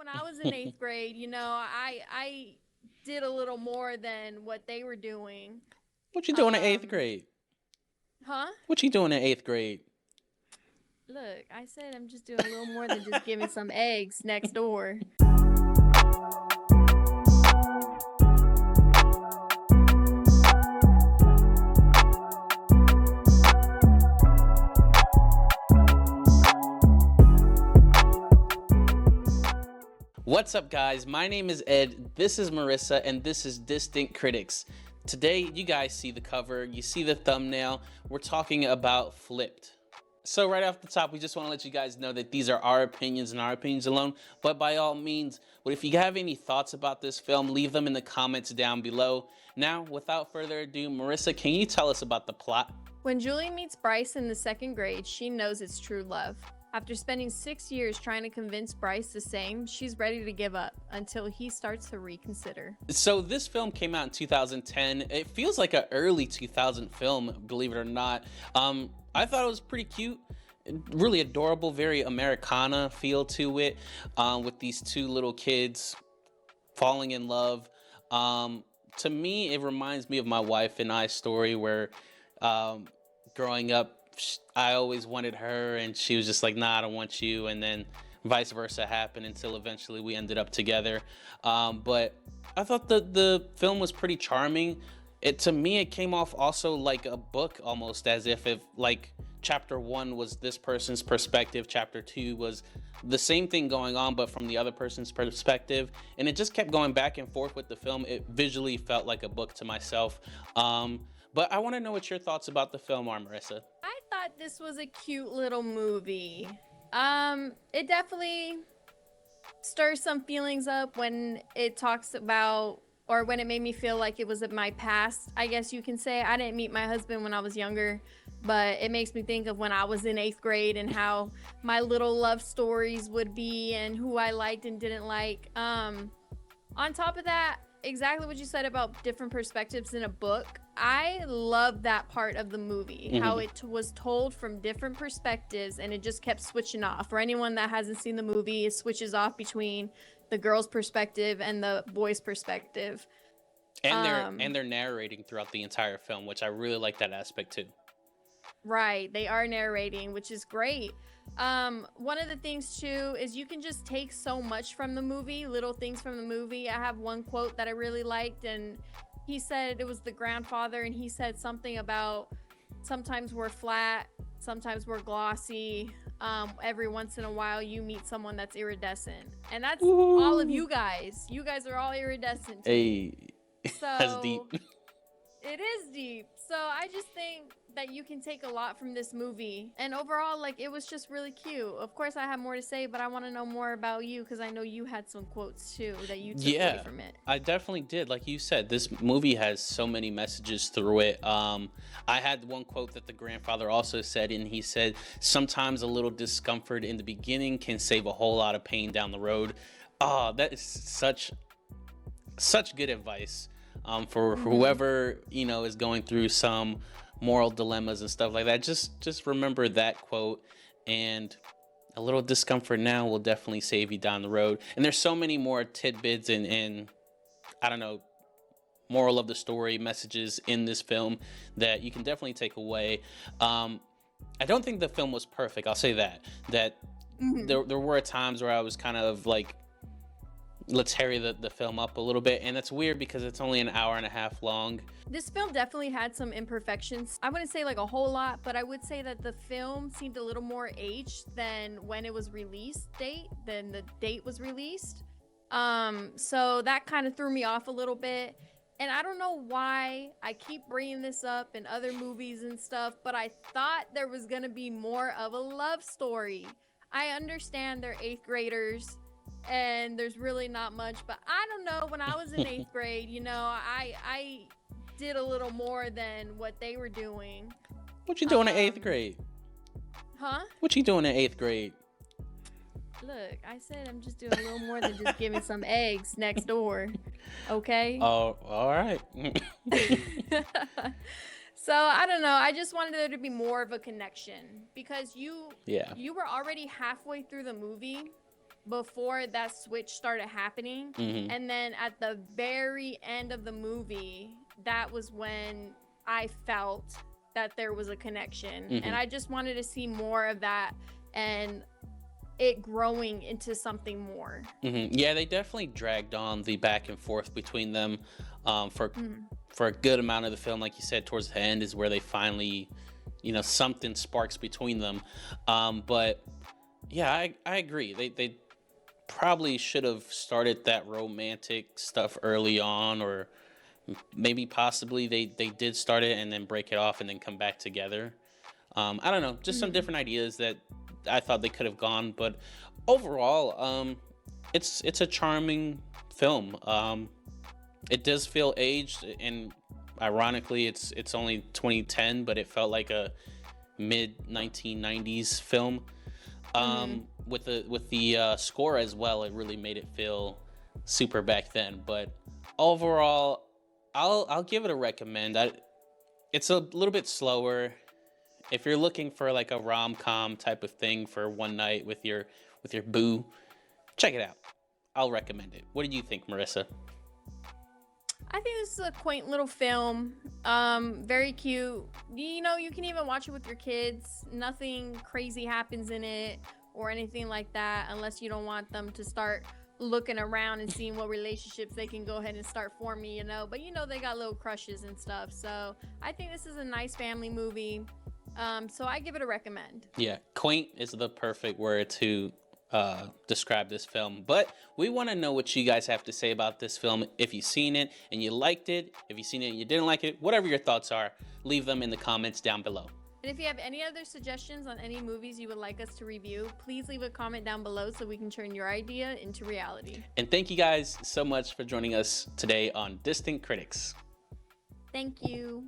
When I was in eighth grade, I did a little more than what they were doing. What you doing in eighth Um, grade? huh? What you doing in eighth grade? Look, I said I'm just doing a little more than just giving some eggs next door. What's up, guys? My name is Ed. This is Marissa, and this is Distant Critics. Today, you guys see the cover, you see the thumbnail. We're talking about Flipped. So right off the top, we just want to let you guys know that these are our opinions and our opinions alone. But by all means, if you have any thoughts about this film, leave them in the comments down below. Now, without further ado, Marissa, can you tell us about the plot? When Julie meets Bryce in the second grade, she knows it's true love. After spending 6 years trying to convince Bryce the same, she's ready to give up until he starts to reconsider. So this film came out in 2010. It feels like an early 2000 film, believe it or not. I thought it was pretty cute, really adorable, very Americana feel to it, with these two little kids falling in love. To me, it reminds me of my wife and I's story where growing up, I always wanted her, and she was just like, nah, I don't want you. And then vice versa happened until eventually we ended up together. But I thought the film was pretty charming. To me, it came off also like a book, almost as if like chapter 1 was this person's perspective, chapter 2 was the same thing going on, but from the other person's perspective. And it just kept going back and forth with the film. It visually felt like a book to myself. But I want to know what your thoughts about the film are, Marissa. I thought this was a cute little movie. It definitely stirs some feelings up when it talks about, or when it made me feel like it was in my past, I guess you can say. I didn't meet my husband when I was younger, but it makes me think of when I was in eighth grade and how my little love stories would be and who I liked and didn't like. On top of that, exactly what you said about different perspectives in a book. I love that part of the movie, how it was told from different perspectives and it just kept switching off. For anyone that hasn't seen the movie, it switches off between the girl's perspective and the boy's perspective. And they're narrating throughout the entire film, which I really like that aspect too. Right, they are narrating, which is great. One of the things too is you can just take so much from the movie, little things from the movie. I have one quote that I really liked, and he said it was the grandfather, and he said something about sometimes we're flat, sometimes we're glossy. Every once in a while you meet someone that's iridescent, and that's all of you guys. You guys are all iridescent to me. Hey, that's deep. So it is deep. So I just think that you can take a lot from this movie. And overall, like, it was just really cute. Of course, I have more to say, but I want to know more about you because I know you had some quotes too that you took away from it. I definitely did. Like you said, this movie has so many messages through it. I had one quote that the grandfather also said, and he said, sometimes a little discomfort in the beginning can save a whole lot of pain down the road. Oh, that is such good advice. For whoever is going through some moral dilemmas and stuff like that, just remember that quote, and a little discomfort now will definitely save you down the road. And there's so many more tidbits and I don't know, moral of the story messages in this film that you can definitely take away. I don't think the film was perfect, I'll say that there were times where I was kind of like, let's hurry the film up a little bit, and that's weird because it's only an hour and a half long. This film definitely had some imperfections. I wouldn't say like a whole lot, but I would say that the film seemed a little more aged than when it was than the date was released. So that kind of threw me off a little bit. And I don't know why I keep bringing this up in other movies and stuff, but I thought there was gonna be more of a love story. I understand they're eighth graders and there's really not much, but I don't know, when I was in eighth grade, I did a little more than what they were doing. What you doing in eighth grade? Huh? What you doing in eighth grade? Look, I said I'm just doing a little more than just giving some eggs next door. Okay? Oh, all right. So I don't know. I just wanted there to be more of a connection because you were already halfway through the movie before that switch started happening. Hmm. And then at the very end of the movie, that was when I felt that there was a connection. And Hmm. I just wanted to see more of that and it growing into something more. Yeah, they definitely dragged on the back and forth between them for Mhm. a good amount of the film. Like you said, towards the end is where they finally, something sparks between them. But yeah, I agree. They probably should have started that romantic stuff early on, or maybe possibly they did start it and then break it off and then come back together. I don't know, just some Mhm. different ideas that I thought they could have gone, but overall, it's a charming film. It does feel aged, and ironically, it's only 2010, but it felt like a mid 1990s film. Mhm. With the score as well, it really made it feel super back then. But overall, I'll give it a recommend. It's a little bit slower. If you're looking for like a rom-com type of thing for one night with your boo, check it out. I'll recommend it. What do you think, Marissa? I think this is a quaint little film. Very cute. You know, you can even watch it with your kids. Nothing crazy happens in it or anything like that unless you don't want them to start looking around and seeing what relationships they can go ahead and start forming, you know. But you know they got little crushes and stuff. So I think this is a nice family movie. So I give it a recommend. Yeah, quaint is the perfect word to describe this film. But we want to know what you guys have to say about this film. If you've seen it and you liked it, if you've seen it and you didn't like it, whatever your thoughts are, leave them in the comments down below. And if you have any other suggestions on any movies you would like us to review, please leave a comment down below so we can turn your idea into reality. And thank you guys so much for joining us today on Distant Critics. Thank you.